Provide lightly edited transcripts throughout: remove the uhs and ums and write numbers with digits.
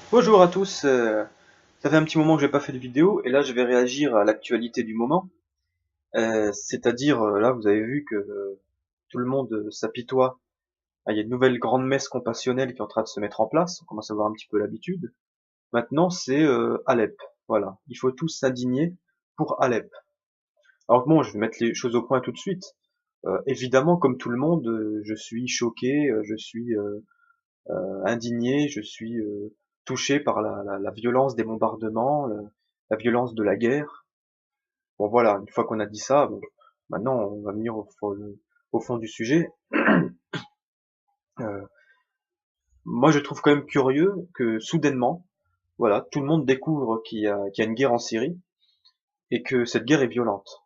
Bonjour à tous, ça fait un petit moment que j'ai pas fait de vidéo et là je vais réagir à l'actualité du moment. C'est-à-dire là vous avez vu que tout le monde s'apitoie. Ah, il y a une nouvelle grande messe compassionnelle qui est en train de se mettre en place, on commence à avoir un petit peu l'habitude. Maintenant c'est Alep, voilà. Il faut tous s'indigner pour Alep. Alors bon, je vais mettre les choses au point tout de suite. Évidemment, comme tout le monde, je suis choqué, je suis indigné, je suis touché par la violence des bombardements, la violence de la guerre. Bon voilà, une fois qu'on a dit ça, bon, maintenant on va venir au fond du sujet. Euh, Moi je trouve quand même curieux que soudainement, voilà, tout le monde découvre qu'il y a une guerre en Syrie et que cette guerre est violente.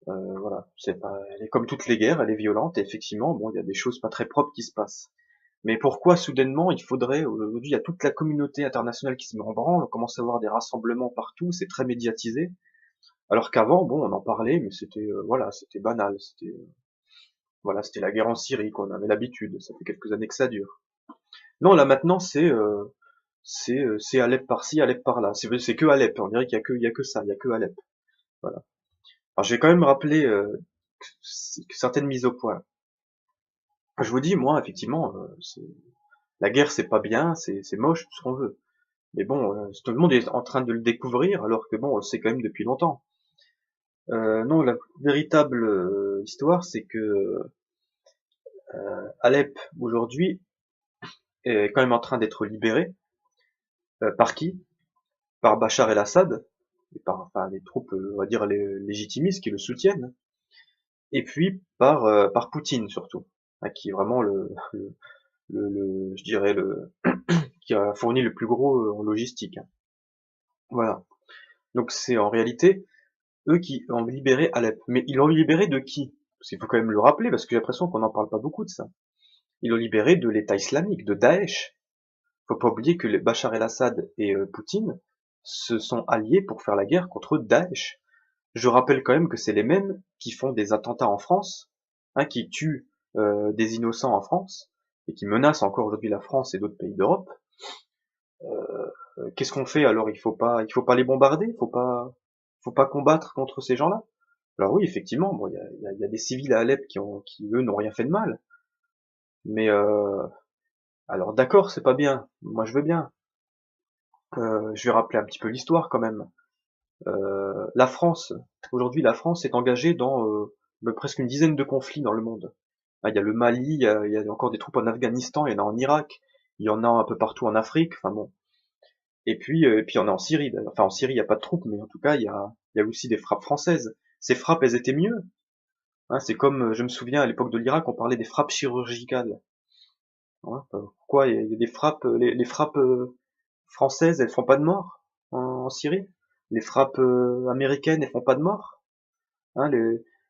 Voilà, c'est pas, elle est comme toutes les guerres, elle est violente et effectivement, bon, il y a des choses pas très propres qui se passent. Mais pourquoi soudainement il faudrait, aujourd'hui il y a toute la communauté internationale qui se met en branle, on commence à avoir des rassemblements partout, c'est très médiatisé, alors qu'avant, bon, on en parlait, mais c'était, voilà, c'était banal, c'était, voilà, c'était la guerre en Syrie, quoi, on avait l'habitude, ça fait quelques années que ça dure. Non, là maintenant c'est Alep par-ci, Alep par-là, c'est que Alep, on dirait qu'il y a que ça, il y a que Alep, voilà. Alors je vais quand même rappeler certaines mises au point. Je vous dis, moi, effectivement, la guerre c'est pas bien, c'est moche, tout ce qu'on veut. Mais bon, tout le monde est en train de le découvrir, alors que bon, on le sait quand même depuis longtemps. Non, la véritable histoire, c'est que Alep aujourd'hui est quand même en train d'être libéré. Par qui? Par Bachar el-Assad, et par enfin, les troupes, on va dire les légitimistes qui le soutiennent, et puis par Poutine surtout, hein, qui est vraiment je dirais qui a fourni le plus gros en logistique, hein. Voilà. Donc c'est en réalité eux qui ont libéré Alep. Mais ils l'ont libéré de qui? Parce qu'il faut quand même le rappeler, parce que j'ai l'impression qu'on n'en parle pas beaucoup de ça. Ils l'ont libéré de l'État islamique, de Daesh. Faut pas oublier que Bachar el-Assad et Poutine se sont alliés pour faire la guerre contre Daesh. Je rappelle quand même que c'est les mêmes qui font des attentats en France, hein, qui tuent des innocents en France, et qui menacent encore aujourd'hui la France et d'autres pays d'Europe. Qu'est-ce qu'on fait alors? Il faut pas les bombarder, faut pas combattre contre ces gens-là. Alors oui, effectivement, bon, il y a des civils à Alep qui eux n'ont rien fait de mal, mais alors d'accord, c'est pas bien. Moi, je veux bien. Je vais rappeler un petit peu l'histoire quand même. La France, aujourd'hui, la France est engagée dans presque une dizaine de conflits dans le monde. Ah, il y a le Mali, il y a encore des troupes en Afghanistan, il y en a en Irak, il y en a un peu partout en Afrique. Enfin bon. Et puis il y en a en Syrie. Enfin, en Syrie, il n'y a pas de troupes, mais en tout cas, il y a aussi des frappes françaises. Ces frappes, elles étaient mieux. Hein, c'est comme, je me souviens, à l'époque de l'Irak, on parlait des frappes chirurgicales. Hein, pourquoi il y a des frappes, les frappes françaises, elles font pas de mort en Syrie. Les frappes américaines, elles font pas de mort. Hein,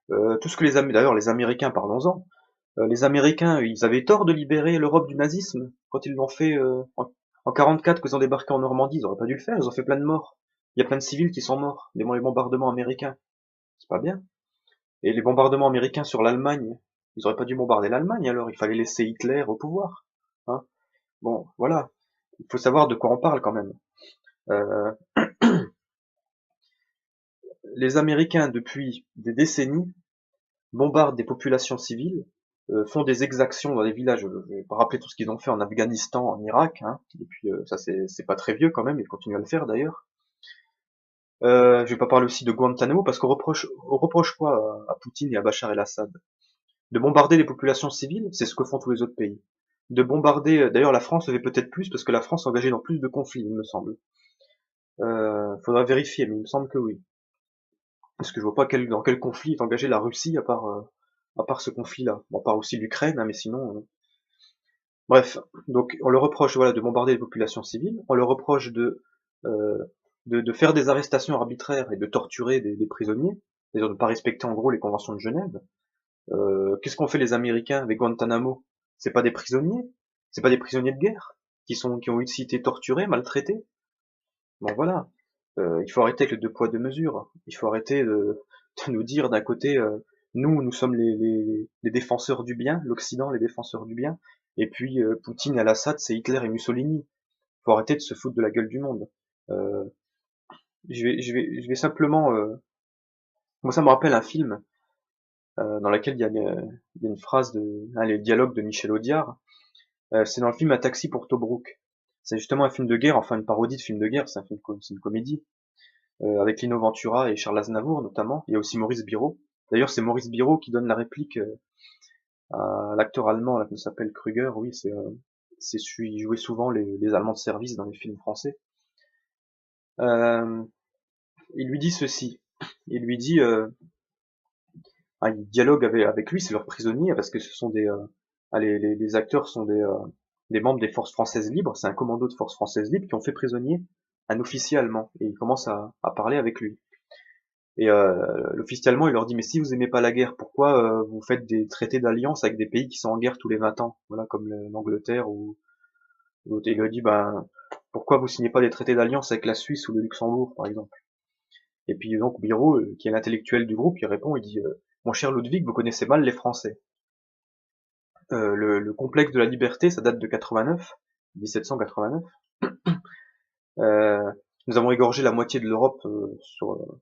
tout ce que d'ailleurs les Américains, parlons-en. Les Américains, ils avaient tort de libérer l'Europe du nazisme quand ils l'ont fait en 44, qu'ils ont débarqué en Normandie. Ils auraient pas dû le faire. Ils ont fait plein de morts. Il y a plein de civils qui sont morts dans les bombardements américains. C'est pas bien. Et les bombardements américains sur l'Allemagne, ils auraient pas dû bombarder l'Allemagne alors. Il fallait laisser Hitler au pouvoir. Hein. Bon, voilà. Il faut savoir de quoi on parle quand même. Euh, les Américains, depuis des décennies, bombardent des populations civiles, font des exactions dans des villages. Je vais pas rappeler tout ce qu'ils ont fait en Afghanistan, en Irak, hein, et puis ça c'est pas très vieux quand même, ils continuent à le faire d'ailleurs. Je vais pas parler aussi de Guantanamo parce on reproche quoi à Poutine et à Bachar el-Assad? De bombarder les populations civiles, c'est ce que font tous les autres pays. De bombarder, d'ailleurs la France le fait peut-être plus parce que la France est engagée dans plus de conflits, il me semble. Faudra vérifier, mais il me semble que oui. Parce que je vois pas dans quel conflit est engagée la Russie à part ce conflit-là. Bon, à part aussi l'Ukraine, hein, mais sinon. Bref, donc on le reproche voilà de bombarder les populations civiles, on le reproche euh, de faire des arrestations arbitraires et de torturer des prisonniers, c'est-à-dire de ne pas respecter en gros les conventions de Genève. Qu'est-ce qu'ont fait les Américains avec Guantanamo? C'est pas des prisonniers, c'est pas des prisonniers de guerre qui ont aussi été torturés, maltraités. Bon voilà, il faut arrêter avec le deux poids deux mesures. Il faut arrêter de nous dire d'un côté, nous sommes les défenseurs du bien, l'Occident les défenseurs du bien, et puis Poutine et Al-Assad c'est Hitler et Mussolini. faut arrêter de se foutre de la gueule du monde. Euh, je vais simplement, moi ça me rappelle un film dans lequel il y a une phrase les dialogues de Michel Audiard. C'est dans le film Un taxi pour Tobrouk. C'est justement un film de guerre, enfin une parodie de film de guerre, c'est une comédie, avec Lino Ventura et Charles Aznavour notamment. Il y a aussi Maurice Biro. D'ailleurs, c'est Maurice Biro qui donne la réplique à l'acteur allemand là, qui s'appelle Krüger. Oui, c'est celui qui jouait souvent les Allemands de service dans les films français. Euh, il lui dit ceci. Il lui dit, il dialogue avec lui, c'est leur prisonnier, parce que ce sont les acteurs sont des membres des forces françaises libres. C'est un commando de forces françaises libres qui ont fait prisonnier un officier allemand. Et il commence à parler avec lui. Et l'officier allemand, il leur dit, mais si vous aimez pas la guerre, pourquoi vous faites des traités d'alliance avec des pays qui sont en guerre tous les 20 ans, voilà, comme l'Angleterre ou il leur dit, ben, pourquoi vous signez pas des traités d'alliance avec la Suisse ou le Luxembourg, par exemple. Et puis donc Biro, qui est l'intellectuel du groupe, il répond, il dit, mon cher Ludwig, vous connaissez mal les Français. Le complexe de la liberté, ça date de 89, 1789. Euh, nous avons égorgé la moitié de l'Europe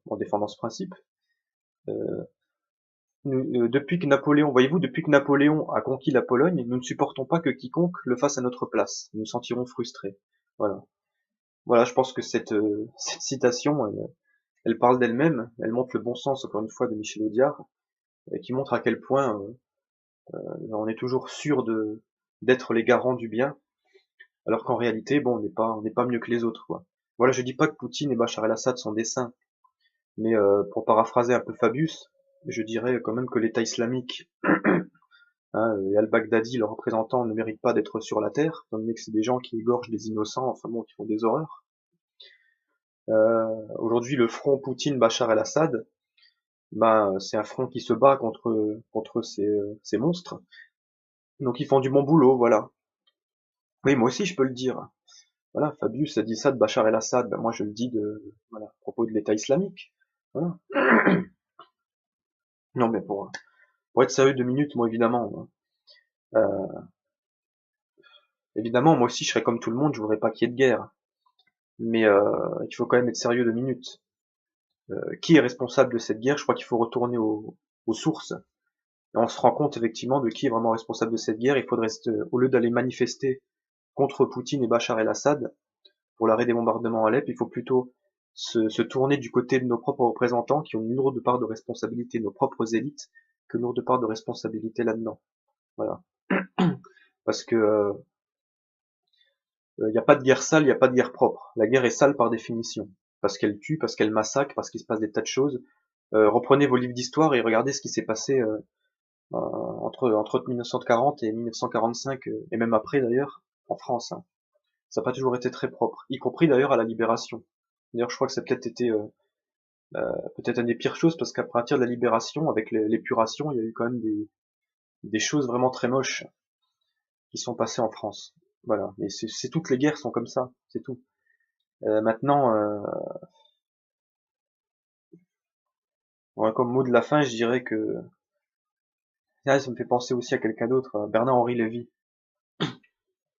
en défendant ce principe. Depuis que Napoléon, voyez-vous, depuis que Napoléon a conquis la Pologne, nous ne supportons pas que quiconque le fasse à notre place. Nous nous sentirons frustrés. Voilà. Voilà, je pense que cette citation, elle parle d'elle-même. Elle montre le bon sens, encore une fois, de Michel Audiard, et qui montre à quel point on est toujours sûr d'être les garants du bien, alors qu'en réalité, bon, on n'est pas mieux que les autres, quoi. Voilà, je dis pas que Poutine et Bachar el-Assad sont des saints, mais pour paraphraser un peu Fabius, je dirais quand même que l'État islamique et al-Baghdadi, leurs représentants, ne méritent pas d'être sur la terre, étant donné que c'est des gens qui égorgent des innocents, enfin bon, qui font des horreurs. Aujourd'hui, le front Poutine-Bachar el-Assad, c'est un front qui se bat contre ces monstres. Donc ils font du bon boulot, voilà. Oui, moi aussi je peux le dire. Voilà, Fabius a dit ça de Bachar el-Assad, moi je le dis à propos de l'État islamique. Voilà. Non mais pour être sérieux 2 minutes, moi évidemment, moi aussi je serais comme tout le monde, je voudrais pas qu'il y ait de guerre. Mais il faut quand même être sérieux 2 minutes. Qui est responsable de cette guerre? Je crois qu'il faut retourner aux sources. Et on se rend compte effectivement de qui est vraiment responsable de cette guerre. Il faudrait, au lieu d'aller manifester contre Poutine et Bachar el-Assad pour l'arrêt des bombardements à Alep, il faut plutôt se tourner du côté de nos propres représentants qui ont une lourde part de responsabilité, nos propres élites, que une lourde part de responsabilité là-dedans. Voilà. Parce que il n'y a pas de guerre sale, il n'y a pas de guerre propre. La guerre est sale par définition. Parce qu'elle tue, parce qu'elle massacre, parce qu'il se passe des tas de choses. Reprenez vos livres d'histoire et regardez ce qui s'est passé entre 1940 et 1945, et même après d'ailleurs, en France. Hein. Ça n'a pas toujours été très propre, y compris d'ailleurs à la Libération. D'ailleurs, je crois que ça a peut-être été peut-être une des pires choses, parce qu'à partir de la Libération, avec l'épuration, il y a eu quand même des choses vraiment très moches qui sont passées en France. Voilà, mais c'est toutes les guerres sont comme ça, c'est tout. Maintenant, comme mot de la fin, je dirais que ça me fait penser aussi à quelqu'un d'autre, Bernard-Henri Lévy.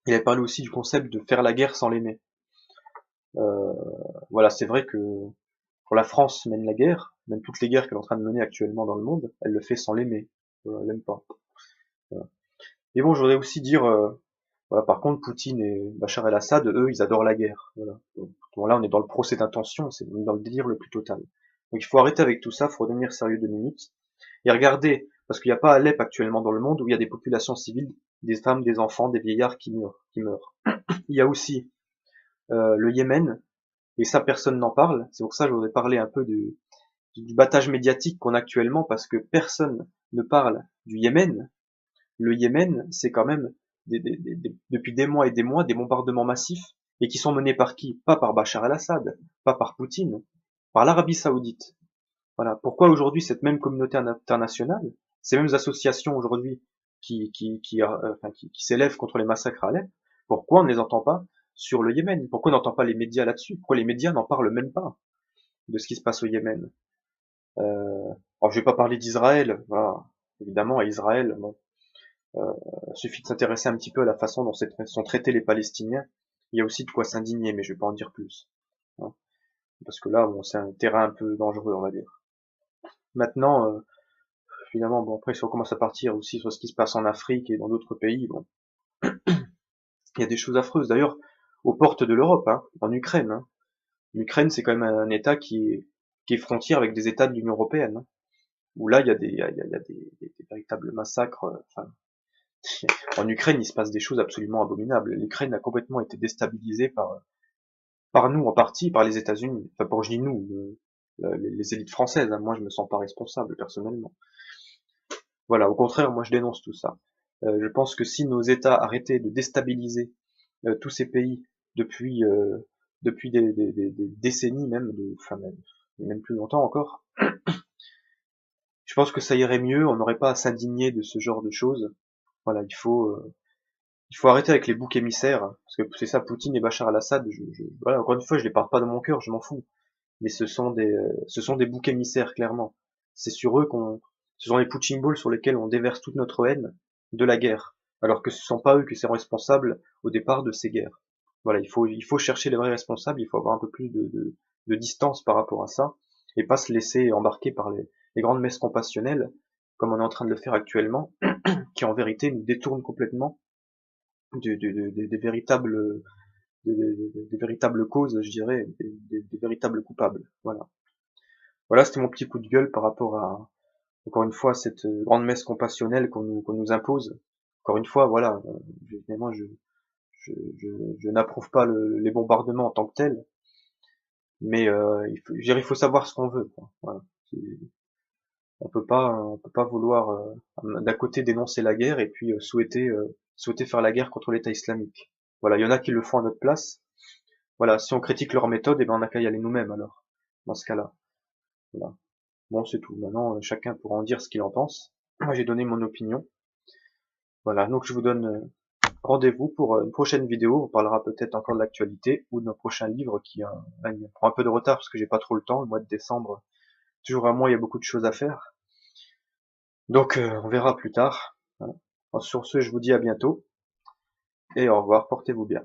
Il a parlé aussi du concept de faire la guerre sans l'aimer. Voilà, c'est vrai que pour la France mène la guerre, même toutes les guerres qu'elle est en train de mener actuellement dans le monde, elle le fait sans l'aimer. Voilà, elle l'aime pas. Voilà. Et bon, je voudrais aussi dire, voilà, par contre, Poutine et Bachar el-Assad, eux, ils adorent la guerre. Voilà. Donc, là, on est dans le procès d'intention, c'est dans le délire le plus total. Donc il faut arrêter avec tout ça, il faut devenir sérieux 2 minutes. Et regardez, parce qu'il n'y a pas Alep actuellement dans le monde où il y a des populations civiles, des femmes, des enfants, des vieillards qui meurent. Il y a aussi le Yémen, et ça personne n'en parle. C'est pour ça que je voudrais parler un peu du battage médiatique qu'on a actuellement, parce que personne ne parle du Yémen. Le Yémen, c'est quand même depuis des mois et des mois des bombardements massifs, et qui sont menés par qui? Pas par Bachar el-Assad, pas par Poutine, par l'Arabie Saoudite. Voilà. Pourquoi aujourd'hui cette même communauté internationale, ces mêmes associations aujourd'hui qui s'élèvent contre les massacres à Alep, pourquoi on ne les entend pas sur le Yémen? Pourquoi on n'entend pas les médias là-dessus? Pourquoi les médias n'en parlent même pas de ce qui se passe au Yémen? Alors je vais pas parler d'Israël, voilà. Évidemment à Israël, bon, suffit de s'intéresser un petit peu à la façon dont sont traités les Palestiniens, il y a aussi de quoi s'indigner, mais je vais pas en dire plus, hein. Parce que là, bon, c'est un terrain un peu dangereux, on va dire. Maintenant, finalement, bon, après, si on commence à partir aussi sur ce qui se passe en Afrique et dans d'autres pays, bon, il y a des choses affreuses. D'ailleurs, aux portes de l'Europe, hein, en Ukraine, hein. L'Ukraine, c'est quand même un État qui est frontière avec des États de l'Union européenne, hein, où là, il y a des véritables massacres. Enfin, en Ukraine, il se passe des choses absolument abominables. L'Ukraine a complètement été déstabilisée par nous en partie, par les États-Unis. Enfin, quand je dis nous, les élites françaises, hein, moi je me sens pas responsable personnellement. Voilà, au contraire, moi je dénonce tout ça. Je pense que si nos États arrêtaient de déstabiliser tous ces pays depuis depuis des décennies même, enfin même plus longtemps encore, je pense que ça irait mieux. On n'aurait pas à s'indigner de ce genre de choses. Voilà, il faut arrêter avec les boucs émissaires, parce que c'est ça, Poutine et Bachar al-Assad. Voilà, encore une fois, je les parle pas de mon cœur, je m'en fous. Mais ce sont des boucs émissaires, clairement. C'est sur eux ce sont les punching balls sur lesquels on déverse toute notre haine de la guerre. Alors que ce sont pas eux qui sont responsables au départ de ces guerres. Voilà, il faut chercher les vrais responsables, il faut avoir un peu plus de distance par rapport à ça, et pas se laisser embarquer par les grandes messes compassionnelles, comme on est en train de le faire actuellement, qui en vérité nous détournent complètement des véritables des véritables causes, je dirais, des véritables coupables. Voilà. Voilà, c'était mon petit coup de gueule par rapport à, encore une fois, cette grande messe compassionnelle qu'on nous impose. Encore une fois, voilà, évidemment, je n'approuve pas les bombardements en tant que tels, mais je veux dire, il faut savoir ce qu'on veut, quoi. Voilà. On peut pas vouloir d'un côté dénoncer la guerre et puis souhaiter faire la guerre contre l'État islamique. Voilà, il y en a qui le font à notre place. Voilà, si on critique leur méthode, eh ben on n'a qu'à y aller nous-mêmes alors, dans ce cas-là. Voilà. Bon, c'est tout. Maintenant, chacun pourra en dire ce qu'il en pense. Moi, j'ai donné mon opinion. Voilà, donc je vous donne rendez-vous pour une prochaine vidéo. On parlera peut-être encore de l'actualité ou de nos prochains livres prend un peu de retard parce que j'ai pas trop le temps. Le mois de décembre, toujours un mois, il y a beaucoup de choses à faire. Donc, on verra plus tard. Voilà. Sur ce, je vous dis à bientôt et au revoir. Portez-vous bien.